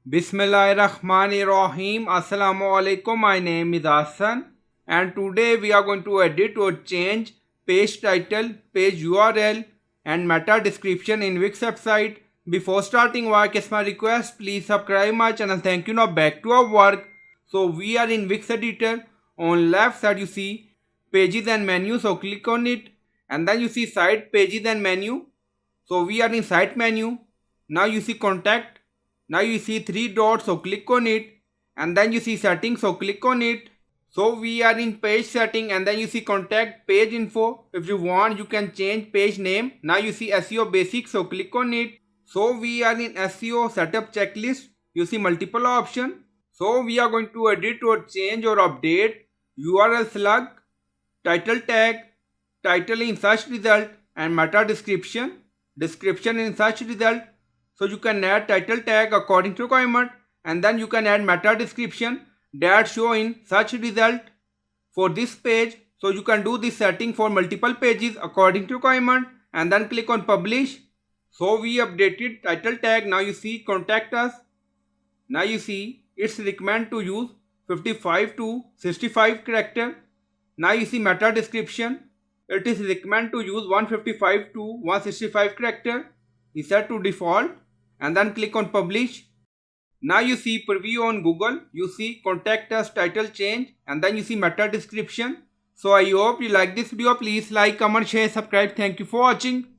Bismillahirrahmanirrahim. Assalamu alaikum. My name is Hassan and today we are going to edit or change page title, page URL and meta description in Wix website. Before starting work, as my request, please subscribe my channel. Thank you. Now back to our work. So we are in Wix editor. On left side you see pages and menu. So click on it and then you see site, pages and menu. So we are in site menu. Now you see contact. Now you see three dots, so click on it and then you see settings, so click on it. So we are in page setting and then you see contact page info. If you want you can change page name. Now you see SEO basics, so click on it. So we are in SEO setup checklist. You see multiple options. So we are going to edit or change or update URL slug, title tag, title in search result and meta description, description in search result. So you can add title tag according to requirement and then you can add meta description that show in search result for this page. So you can do this setting for multiple pages according to requirement and then click on publish. So we updated title tag. Now you see contact us. Now you see it's recommend to use 55 to 65 character. Now you see meta description. It is recommend to use 155 to 165 character. Is set to default and then click on publish. Now you see preview on Google. You see contact us title change and then you see meta description. So I hope you like this video. Please like, comment, share, subscribe. Thank you for watching.